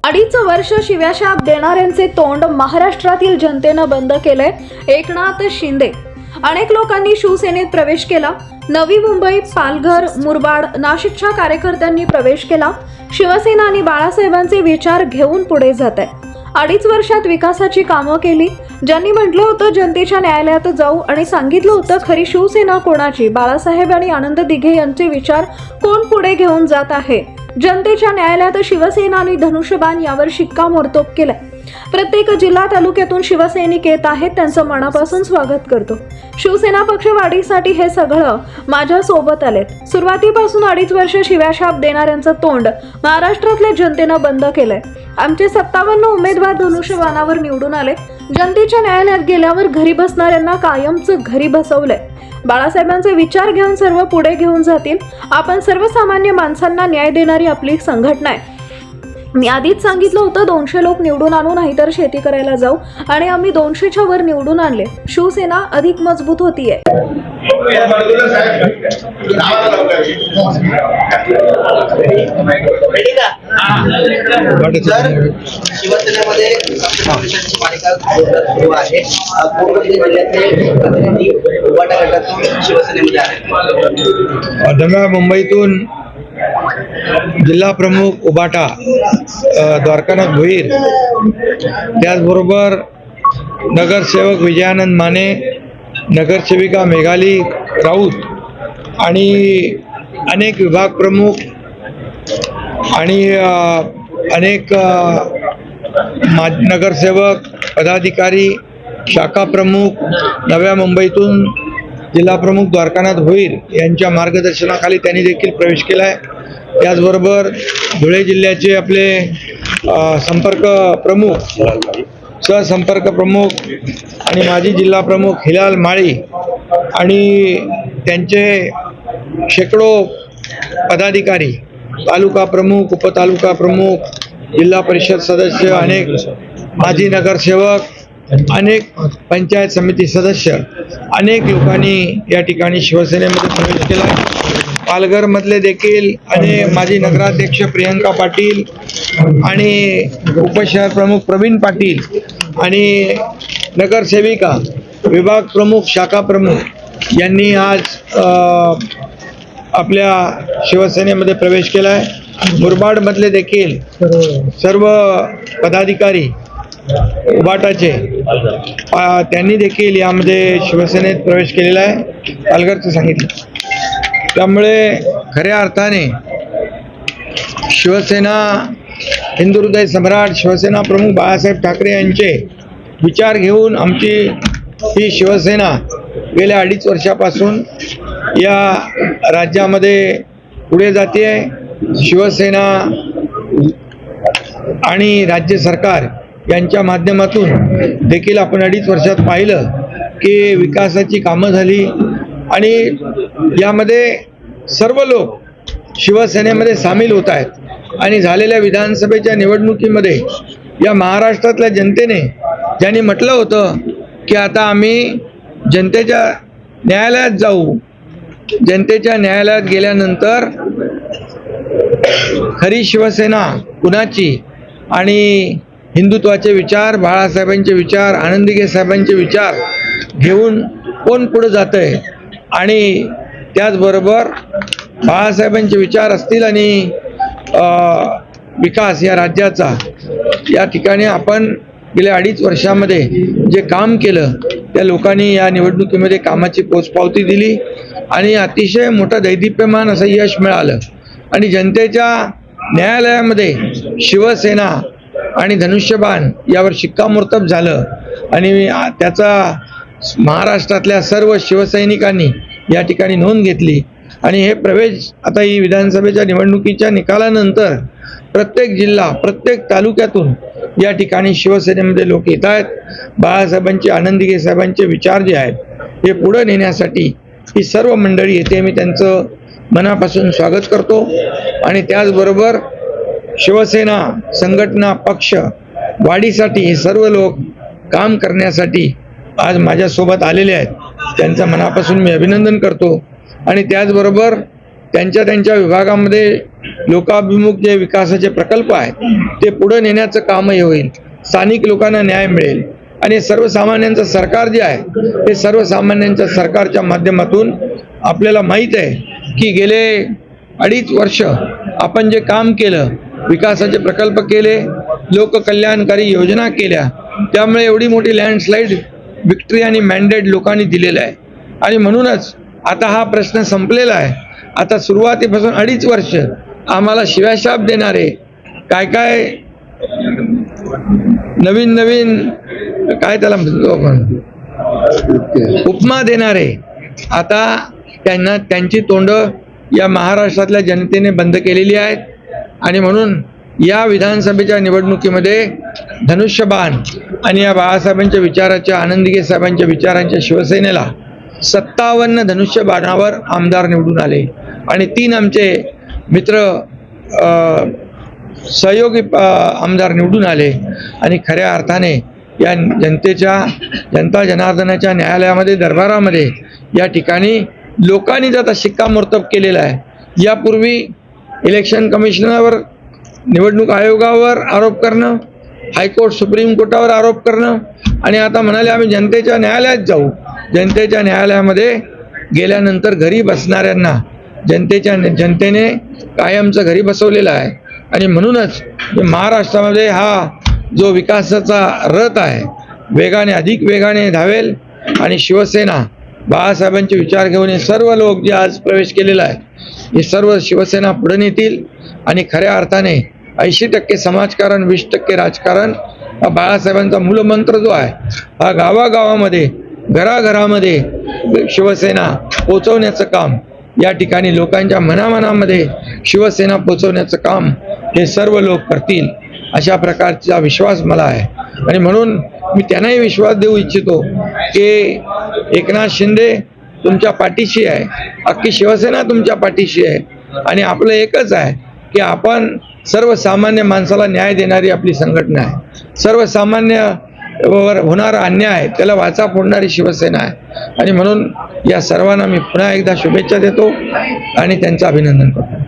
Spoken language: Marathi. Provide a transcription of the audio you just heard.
अडीच वर्ष शिव्याशाप देणाऱ्यांचे तोंड महाराष्ट्रातील जनतेनं बंद केलंय. एकनाथ शिंदे अनेक लोकांनी शिवसेनेत प्रवेश केला. नवी मुंबई, पालघर, मुरबाड, नाशिकच्या कार्यकर्त्यांनी प्रवेश केला. शिवसेना आणि बाळासाहेबांचे विचार घेऊन पुढे जात आहे. अडीच वर्षात विकासाची कामं केली. ज्यांनी म्हटलं होतं जनतेच्या न्यायालयात जाऊ आणि सांगितलं होतं खरी शिवसेना कोणाची, बाळासाहेब आणि आनंद दिघे यांचे विचार कोण पुढे घेऊन जात आहे. जनतेच्या न्यायालयात शिवसेना आणि धनुष्यबाण यावर शिक्कामोर्तब केलंय. प्रत्येक जिल्हा तालुक्यातून शिवसैनिक येत आहेत. त्यांचं मनापासून स्वागत करतो. शिवसेना पक्ष वाढीसाठी हे सगळं माझ्या सोबत आलेत. सुरुवातीपासून अडीच वर्ष शिव्याशाप देणाऱ्यांचं तोंड महाराष्ट्रातल्या जनतेनं बंद केलंय. आमचे 57 उमेदवार धनुष्यबाणावर निवडून आले. जनतेच्या न्यायालयात गेल्यावर घरी बसणाऱ्यांना कायमच घरी बसवलंय. बाळासाहेबांचे विचार घेऊन सर्व पुढे घेऊन जातील. आपण सर्वसामान्य माणसांना न्याय देणारी आपली संघटना आहे. मी आधीच सांगितलं होतं 200 लोक निवडून आणू, नाहीतर शेती करायला जाऊ, आणि आम्ही 200च्या वर निवडून आणले. शिवसेना अधिक मजबूत होतीये. शिवसेनेमध्ये नव्या मुंबईतून जिल्हा प्रमुख उबाटा द्वारकानाथ भोईर, त्याचबरोबर नगरसेवक विजयानंद माने, नगरसेविका मेघाली राऊत आणि अनेक विभाग प्रमुख आणि अनेक नगरसेवक, पदाधिकारी, शाखा प्रमुख नव्या मुंबईतून जिल्हा प्रमुख द्वारकानाथ भोईर यांच्या मार्गदर्शनाखाली त्यांनी देखील प्रवेश केला आहे. त्याचबरोबर धुळे जिल्ह्याचे आपले संपर्क प्रमुख, सहसंपर्क प्रमुख आणि माजी जिल्हा प्रमुख हिलाल माळी आणि त्यांचे शेकडो पदाधिकारी, तालुका प्रमुख, उपतालुका प्रमुख, जिल्हा परिषद सदस्य, अनेक माजी नगरसेवक, अनेक पंचायत समिती सदस्य, अनेक लोकांनी या ठिकाणी शिवसेनेमध्ये प्रवेश केला. पालघरमधले देखील अनेक माजी नगराध्यक्ष प्रियंका पाटील आणि उपशहर प्रमुख प्रवीण पाटील आणि नगरसेविका, विभाग प्रमुख, शाखा प्रमुख यांनी आज आपल्या शिवसेनेमध्ये प्रवेश केला आहे. मुरबाडमधले देखील सर्व पदाधिकारी उबाटाचे त्यांनी देखील यामध्ये शिवसेनेत प्रवेश केलेला आहे. पालघरचं सांगितलं. त्यामुळे खऱ्या अर्थाने शिवसेना, हिंदू हृदय सम्राट, शिवसेना प्रमुख बाळासाहेब ठाकरे यांचे विचार घेऊन आमची ही शिवसेना गेल्या 2.5 वर्षापासून या राज्यामध्ये पुढे जाते. शिवसेना आणि राज्य सरकार यांच्या माध्यमातून देखील आपण 2.5 वर्षात पाहिलं की विकासाची कामं झाली आणि यामध्ये सर्व लोक शिवसेनेमध्ये सामील होत आहेत. आणि झालेल्या विधानसभेच्या निवडणुकीमध्ये या महाराष्ट्रातल्या जनतेने ज्यांनी म्हटलं होतं की आता आम्ही जनतेच्या न्यायालयात जाऊ, जनतेच्या न्यायालयात गेल्यानंतर खरी शिवसेना कुणाची आणि हिंदुत्वाचे विचार, बाळासाहेबांचे विचार, आनंद दिघे साहेबांचे विचार घेऊन कोण पुढे जात आहे आणि त्याचबरोबर बाळासाहेबांचे विचार असतील आणि विकास या राज्याचा, या ठिकाणी आपण गेल्या 2.5 वर्षामध्ये जे काम केलं त्या लोकांनी या निवडणुकीमध्ये कामाची पोचपावती दिली आणि अतिशय मोठं दैदिप्यमान असं यश मिळालं आणि जनतेच्या न्यायालयामध्ये शिवसेना आणि धनुष्यबाण यावर शिक्कामोर्तब झालं आणि त्याचा महाराष्ट्रातल्या सर्व शिवसैनिकांनी या ठिकाणी नोंद घेतली. आणि हे प्रवेश आता ही विधानसभेच्या निवडणुकीच्या निकालानंतर प्रत्येक जिल्हा, प्रत्येक तालुक्यातून या ठिकाणी शिवसेनेमध्ये लोक येत आहेत. बाळासाहेबांचे, आनंद दिघे साहेबांचे विचार जे आहेत हे पुढे नेण्यासाठी ही सर्व मंडळी येते. मी त्यांचं मनापासून स्वागत करतो आणि त्याचबरोबर शिवसेना संघटना, पक्ष वाढीसाठी हे सर्व लोक काम करण्यासाठी आज माझ्यासोबत आलेले आहेत. त्यांचं मनापासून मी अभिनंदन करतो आणि त्याचबरोबर त्यांच्या विभागामध्ये लोकाभिमुख जे विकासाचे प्रकल्प आहेत ते पुढे नेण्याचं कामही होईल, स्थानिक लोकांना न्याय मिळेल आणि सर्वसामान्यांचं सरकार जे आहे ते सर्वसामान्यांच्या सरकारच्या माध्यमातून आपल्याला माहीत आहे की गेले 2.5 वर्ष आपण जे काम केलं, विकासाचे प्रकल्प केले, लोककल्याणकारी योजना केल्या, त्यामुळे एवढी मोठी लँडस्लाईड विक्ट्री आणि मॅन्डेट लोकांनी दिलेलं आहे. आणि म्हणूनच आता हा प्रश्न संपलेला आहे. आता सुरुवातीपासून 2.5 वर्ष आम्हाला शिव्याशाप देणारे काय काय नवीन नवीन काय त्याला म्हणतो आपण उपमा देणारे आता त्यांची तोंड या महाराष्ट्रातल्या जनतेने बंद केलेली आहेत. आणि म्हणून या विधानसभेच्या निवडणुकीमध्ये धनुष्यबाण आणि या बाळासाहेबांच्या विचाराच्या, आनंदीगे साहेबांच्या विचारांच्या शिवसेनेला 57 धनुष्यबाणावर आमदार निवडून आले आणि 3 आमचे मित्र सहयोगी आमदार निवडून आले. आणि खऱ्या अर्थाने या जनता जनार्दनाच्या न्यायालयामध्ये, दरबारामध्ये या ठिकाणी लोकांनी आता शिक्कामोर्तब केलेला आहे. यापूर्वी इलेक्शन कमिशनरवर, निवडणूक आयोगावर आरोप करणं, हायकोर्ट सुप्रीम कोर्टावर आरोप करणं आणि आता म्हणाले आम्ही जनतेच्या न्यायालयात जाऊ. जनतेच्या न्यायालयामध्ये गेल्यानंतर घरी बसणाऱ्यांना जनतेने कायमचं घरी बसवलेलं आहे. आणि म्हणूनच महाराष्ट्रामध्ये हा जो विकासाचा रथ आहे वेगाने, अधिक वेगाने धावेल आणि शिवसेना बाळासाहेबांचे विचार घेऊन हे सर्व लोक जे आज प्रवेश केलेला आहे हे सर्व शिवसेना पुढे नेतील आणि खऱ्या अर्थाने 80% समाजकारण, 20% राजकारण हा बाळासाहेबांचा मूलमंत्र जो आहे हा गावागावामध्ये, घराघरामध्ये शिवसेना पोचवण्याचं काम, या ठिकाणी लोकांच्या मनामनामध्ये शिवसेना पोचवण्याचं काम हे सर्व लोक करतील अशा प्रकारचा विश्वास मला आहे. आणि म्हणून मी त्यांनाही विश्वास देऊ इच्छितो की एकनाथ शिंदे तुमच्या पाठीशी आहे, अख्खी शिवसेना तुमच्या पाठीशी आहे आणि आपलं एकच आहे की आपण सर्वसामान्य माणसाला न्याय देणारी आपली संघटना आहे. सर्वसामान्य वर होणारा अन्याय त्याला वाचा फोडणारी शिवसेना आहे. आणि म्हणून या सर्वांना मी पुन्हा एकदा शुभेच्छा देतो आणि त्यांचं अभिनंदन करतो.